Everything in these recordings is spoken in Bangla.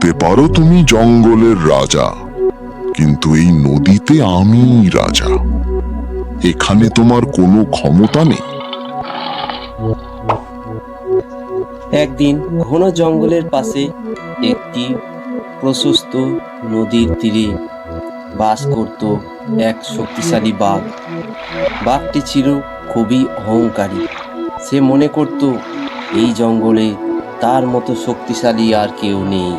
হতে পারো তুমি জঙ্গলের রাজা, কিন্তু এই নদীতে আমি রাজা। এখানে তোমার কোনো ক্ষমতা নেই। একদিন ঘন জঙ্গলের পাশে একটি প্রশস্ত নদীর তীরে বাস করত এক শক্তিশালী বাঘ। বাঘটি ছিল খুবই অহংকারী। সে মনে করত এই জঙ্গলে তার মতো শক্তিশালী আর কেউ নেই।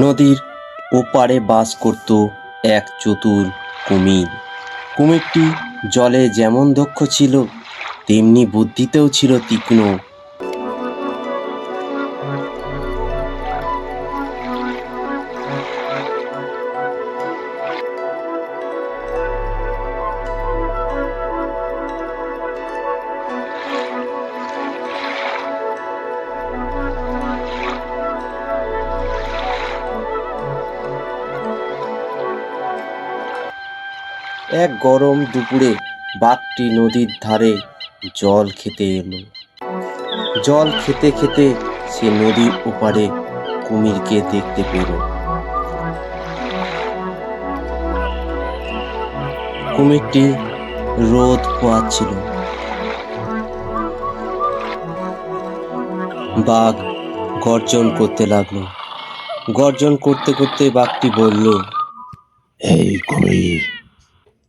নদীর ওপারে বাস করত এক চতুর কুমির। কুমিরটি জলে যেমন দক্ষ ছিল, তেমনি বুদ্ধিতেও ছিল তীক্ষ্ণ। এক গরম দুপুরে বাঘটি নদীর ধারে জল খেতে এলো। জল খেতে খেতে সে নদীর ওপারে কুমিরকে দেখতে পেল। কুমিরটি রোদ পোহাচ্ছিল। বাঘ গর্জন করতে লাগলো। গর্জন করতে করতে বাঘটি বলল, এই কুমির,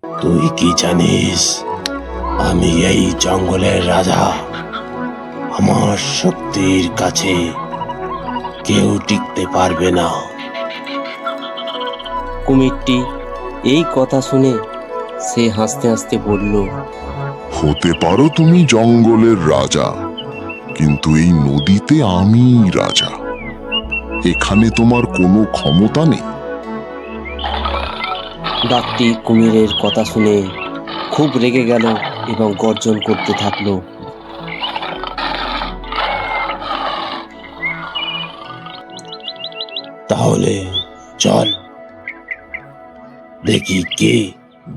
তুই কি জানিস আমি এই জঙ্গলের রাজা? আমার শক্তির কাছে কেউ টিকতে পারবে না। কুমিরটি এই কথা শুনে সে হাসতে হাসতে বলল, হতে পারো তুমি জঙ্গলের রাজা, কিন্তু এই নদীতে আমি রাজা। এখানে তোমার কোনো ক্ষমতা নেই। বাঘটি কুমিরের কথা শুনে খুব রেগে গেল এবং গর্জন করতে থাকলো। তাহলে চল দেখি কে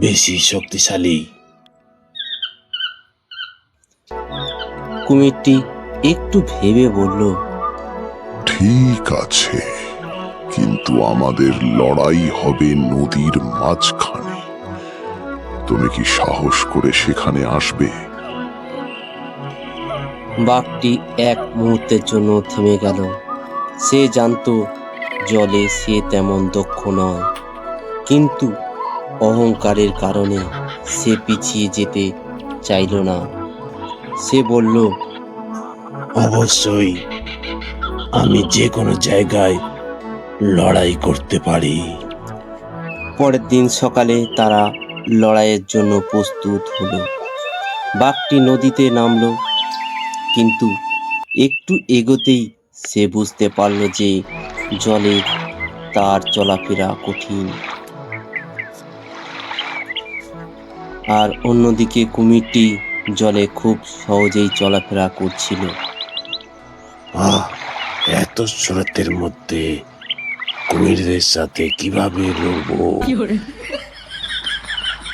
বেশি শক্তিশালী। কুমিরটি একটু ভেবে বলল, ঠিক আছে, কিন্তু আমাদের লড়াই হবে নদীর মাঝখানে। তুমি কি সাহস করে সেখানে আসবে? বাঘটি এক মুহূর্তের জন্য থেমে গেল। সে জানতো জলে সে তেমন দক্ষ নয়, কিন্তু অহংকারের কারণে সে পিছিয়ে যেতে চাইল না। সে বলল, অবশ্যই, আমি যে কোনো জায়গায় লড়াই করতে পারি। পরের দিন সকালে তারা লড়াইয়ের জন্য প্রস্তুত হলো। বাঘটি নদীতে নামলো, কিন্তু একটু এগোতেই সে বুঝতে পারল যে জলে তার চলাফেরা কঠিন। আর অন্যদিকে কুমিরটি জলে খুব সহজেই চলাফেরা করছিল। এত স্রোতের মধ্যে কুমিরদের সাথে কিভাবে লড়বো?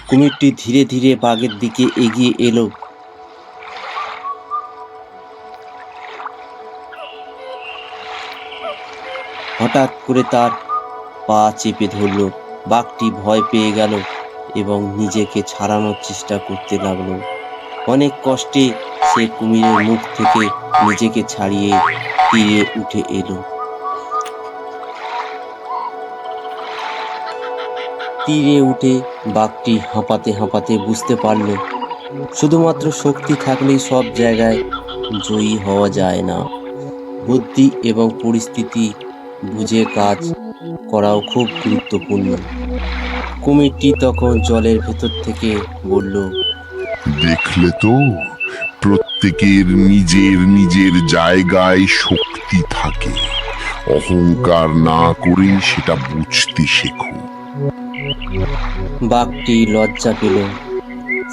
কুমিরটি ধীরে ধীরে বাঘের দিকে এগিয়ে এলো। হঠাৎ করে তার পা চেপে ধরল। বাঘটি ভয় পেয়ে গেল এবং নিজেকে ছাড়ানোর চেষ্টা করতে লাগলো। অনেক কষ্টে সে কুমিরের মুখ থেকে নিজেকে ছাড়িয়ে তীরে উঠে এলো। তীরে উঠে বাঘটি হাঁপাতে হাঁপাতে বুঝতে পারল, শুধুমাত্র শক্তি থাকলেই সব জায়গায় জয়ী হওয়া যায় না। বুদ্ধি এবং পরিস্থিতি বুঝে কাজ করাও খুব গুরুত্বপূর্ণ। কুমিরটি তখন জলের ভেতর থেকে বলল, দেখলে তো, প্রত্যেকের নিজের নিজের জায়গায় শক্তি থাকে। অহংকার না করে সেটা বুঝতে শেখো। বাঘটি লজ্জা পেল।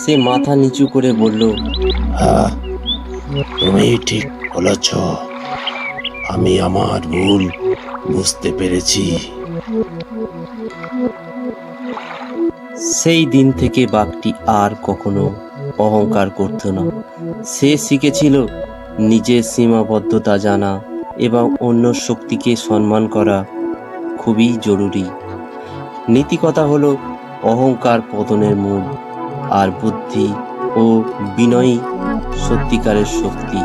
সে মাথা নিচু করে বলল, হ্যাঁ, তুমি ঠিক বলেছ। আমি আমার ভুল বুঝতে পেরেছি। সেই দিন থেকে বাঘটি আর কখনো অহংকার করত না। সে শিখেছিল নিজের সীমাবদ্ধতা জানা এবং অন্য শক্তিকে সম্মান করা খুবই জরুরি। নীতিকথা হলো, অহংকার পতনের মূল, আর বুদ্ধি ও বিনয়ই সত্যিকারের শক্তি।